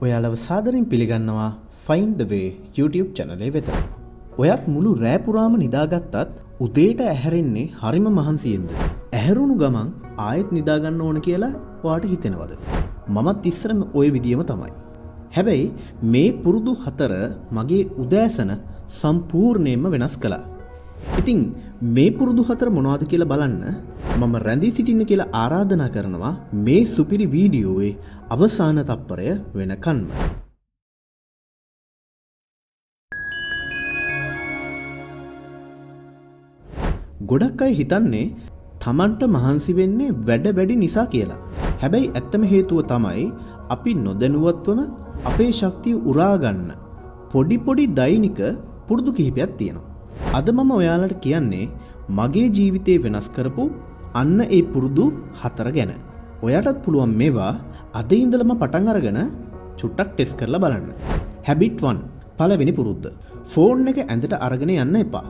ඔයාලව සාදරයෙන් පිළිගන්නවා Find the Way YouTube channel එක වෙත. ඔයත් මුළු රෑ පුරාම නිදාගත්තත් උදේට ඇහැරෙන්නේ හරිම මහන්සියෙන්ද? ඇහැරුණු ගමන් ආයෙත් නිදා ගන්න ඕන කියලා ඔයාට හිතෙනවද? මමත් ඉස්සරම ওই විදියම තමයි. හැබැයි මේ පුරුදු 4 මගේ උදෑසන සම්පූර්ණයෙන්ම වෙනස් කළා. ඉතින් මේ පුරුදු 4 මොනවද කියලා බලන්න මම රැඳී සිටින්න කියලා ආරාධනා කරනවා මේ සුපිරි වීඩියෝවේ අවසාන තප්පරය වෙනකන්ම. ගොඩක් අය හිතන්නේ තමන්ට මහන්සි වෙන්නේ වැඩ වැඩි නිසා කියලා. හැබැයි ඇත්තම හේතුව තමයි අපි නොදැනුවත්වම අපේ ශක්තිය උරා ගන්න පොඩි පොඩි දෛනික පුරුදු කිහිපයක් තියෙනවා. අද මම ඔයාලට කියන්නේ මගේ ජීවිතේ වෙනස් කරපු අන්න ඒ පුරුදු 4 ගැන. ඔයාටත් පුළුවන් මේවා අද ඉඳලම පටන් අරගෙන චුට්ටක් ටෙස්ට් කරලා බලන්න. Habit 1 පළවෙනි පුරුද්ද. ෆෝන් එක ඇඳට අරගෙන යන්න එපා.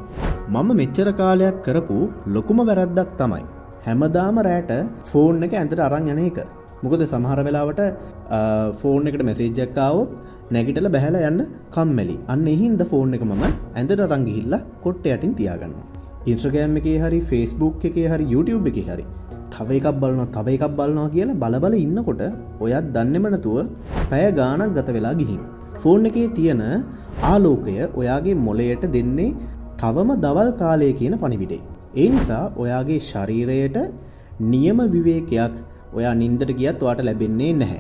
මම මෙච්චර කාලයක් කරපු ලොකුම වැරද්දක් තමයි හැමදාම රැට ෆෝන් එක ඇඳට අරන් යන එක. මොකද සමහර වෙලාවට ෆෝන් එකට මැසේජ් එකක් ආවොත් නැගිටලා බහැලා යන්න කම්මැලි. අන්න ඒ හින්දා ෆෝන් එක මම ඇඳට අරන් ගිහිල්ලා කොට්ට යටින් තියාගන්නවා. Instagram එකේ හරි Facebook එකේ හරි YouTube එකේ හරි තව එකක් බලනවා කියලා බල ඉන්නකොට ඔයත් දන්නේම නැතුව පැය ගාණක් ගත වෙලා ගිහින් ෆෝන් එකේ තියෙන ආලෝකය ඔයාගේ මොළයට දෙන්නේ තවම දවල් කාලය කියන පණිවිඩේ. ඒ නිසා ඔයාගේ ශරීරයට නියම විවේකයක් ඔයා නිින්දට ගියත් ඔයාට ලැබෙන්නේ නැහැ.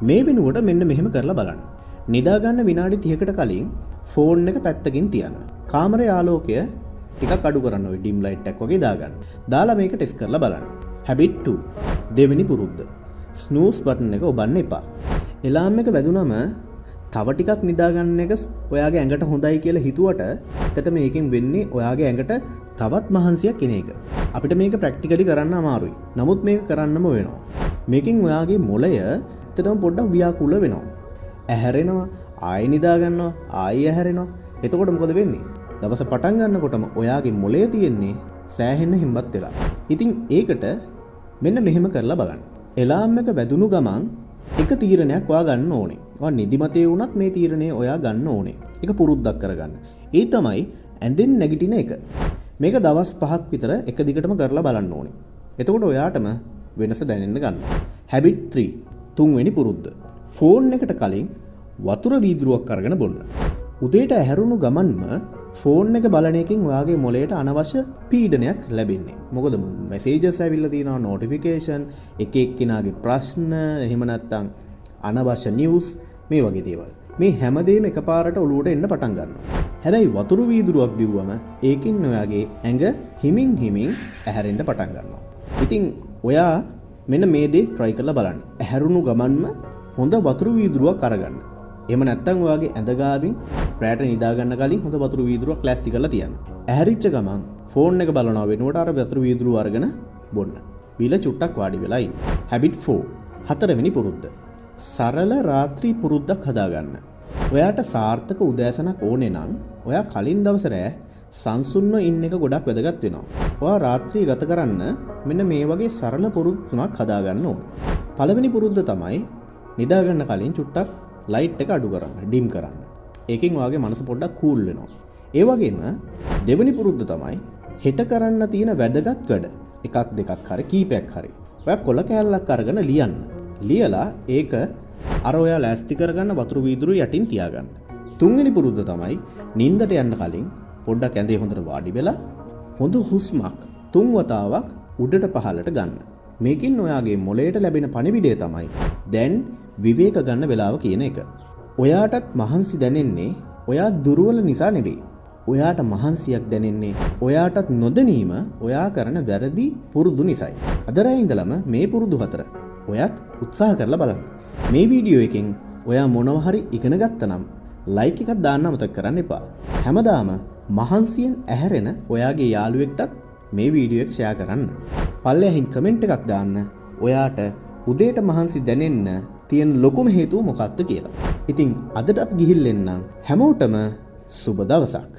මේ වෙනුවට මෙන්න මෙහෙම කරලා බලන්න. නිදා ගන්න විනාඩි 30කට කලින් ෆෝන් එක පැත්තකින් තියන්න. කාමරයේ ආලෝකය ටිකක් අඩු කරන්න ඔය ඩිම් ලයිට් එකක් වගේ දාගන්න. දාලා මේක ටෙස්ට් කරලා බලන්න. Habit 2 දෙවෙනි පුරුද්ද. snooze button එක ඔබන්න එපා. එලාම් එක වැදුනම තව ටිකක් නිදා ගන්න එක ඔයාගේ ඇඟට හොඳයි කියලා හිතුවට ඇත්තට මේකෙන් වෙන්නේ ඔයාගේ ඇඟට තවත් මහන්සියක් එන එක. අපිට මේක ප්‍රැක්ටිකලි කරන්න අමාරුයි. නමුත් මේක කරන්නම වෙනවා. මේකෙන් ඔයාගේ මොළය ඇත්තටම පොඩ්ඩක් ව්‍යාකූල වෙනවා. ඇහැරෙනවා, ආයෙ නිදා ගන්නවා, ආයෙ ඇහැරෙනවා. එතකොට මොකද වෙන්නේ? දවස පටන් ගන්නකොටම ඔයාගේ මොළය තියෙන්නේ සෑහෙන්න හිම්බත් වෙලා. ඉතින් ඒකට මෙන්න මෙහෙම කරලා බලන්න. එලාම් එක වැදුණු ගමන් එක තීරණයක් ඔයා ගන්න ඕනේ. ඔයා නිදිමතේ වුණත් මේ තීරණය ඔයා ගන්න ඕනේ. ඒක පුරුද්දක් කරගන්න. ඒ තමයි ඇඳෙන් නැගිටින එක. මේක දවස් 5ක් විතර එක දිගටම කරලා බලන්න ඕනේ. එතකොට ඔයාටම වෙනස දැනෙන්න ගන්නවා. Habit 3 තුන්වෙනි පුරුද්ද. ෆෝන් එකට කලින් වතුර වීදුරුවක් අරගෙන බොන්න. උදේට ඇහැරුණු ගමන්ම ෆෝන් එක බලන එකෙන් ඔයාගේ මොළයට අනවශ්‍ය පීඩනයක් ලැබෙන්නේ. මොකද මැසේජස් ඇවිල්ලා තියෙනවා, නොටිෆිකේෂන්, එක එක්කිනාගේ ප්‍රශ්න, එහෙම නැත්නම් අනවශ්‍ය නිවුස්, මේ වගේ දේවල්. මේ හැමදේම එකපාරට ඔලුවට එන්න පටන් ගන්නවා. හැබැයි වතුර වීදුරුවක් බිව්වම ඒකින් ඔයාගේ ඇඟ හිමින් ඇහැරෙන්න පටන් ගන්නවා. ඉතින් ඔයා මෙන්න මේ දේ try කරලා බලන්න. ඇහැරුණු ගමන්ම හොඳ වතුර වීදුරුවක් අරගන්න. එහෙම නැත්නම් ඔයාගේ ඇඳ ගාවින් රැට නිදා ගන්න කලින් හොඳ වතුර වීදුරුවක් ප්ලාස්ටික් කරලා තියන්න. ඇහැරිච්ච ගමන් ෆෝන් එක බලනවා වෙනුවට අර වතුර වීදුරුව අරගෙන බොන්න. බීල චුට්ටක් වාඩි වෙලා ඉන්න. Habit 4 හතරවෙනි පුරුද්ද. සරල රාත්‍රී පුරුද්දක් හදාගන්න. ඔයාට සාර්ථක උදෑසනක් ඕනේ නම් ඔයා කලින් දවස රෑ සංසුන්ව ඉන්න එක ගොඩක් වැදගත් වෙනවා. ඔයා රාත්‍රිය ගත කරන්න මෙන්න මේ වගේ සරල පුරුදු තුනක් හදාගන්න ඕනේ. පළවෙනි පුරුද්ද තමයි නිදා ගන්න කලින් චුට්ටක් ලයිට් එක අඩු කරන්න, ඩිම් කරන්න. ඒකෙන් ඔයාගේ මනස පොඩ්ඩක් කූල් වෙනවා. ඒ වගේම දෙවෙනි පුරුද්ද තමයි හෙට කරන්න තියෙන වැදගත් වැඩ එකක් දෙකක් හරි කීපයක් හරි ඔයා කොළ කෑල්ලක් අරගෙන ලියන්න. ලියලා ඒක අර ඔයා ලෑස්ති කරගන්න වතුර වීදුරුව යටින් තියාගන්න. තුන්වෙනි පුරුද්ද තමයි නිින්දට යන්න කලින් පොඩ්ඩක් ඇඳේ හොඳට වාඩි වෙලා හොඳ හුස්මක් 3 වතාවක් උඩට පහළට ගන්න. මේකෙන් ඔයාගේ මොළයට ලැබෙන පණිවිඩය තමයි දැන් විවේක ගන්න වෙලාව කියන එක. ඔයාටත් මහන්සි දැනෙන්නේ ඔයා දුර්වල නිසා නෙවෙයි. ඔයාට මහන්සියක් දැනෙන්නේ ඔයාටත් නොදැනීම ඔයා කරන වැරදි පුරුදු නිසායි. අද රෑ ඉඳලම මේ පුරුදු 4 ඔයත් උත්සාහ කරලා බලන්න. මේ වීඩියෝ එකෙන් ඔයා මොනවා හරි ඉගෙන ගත්තා නම් ලයික් එකක් දාන්න අමතක කරන්න එපා. හැමදාම මහන්සියෙන් ඇහැරෙන ඔයාගේ යාළුවෙක්ටත් මේ වීඩියෝ එක ෂෙයා කරන්න. පල්ලෙහින් කමෙන්ට් එකක් දාන්න ඔයාට උදේට මහන්සි දැනෙන්න තියෙන ලොකුම හේතුව මොකක්ද කියලා. ඉතින් අදට අපි ගිහිල්ලා එන්නම්. හැමෝටම සුබ දවසක්.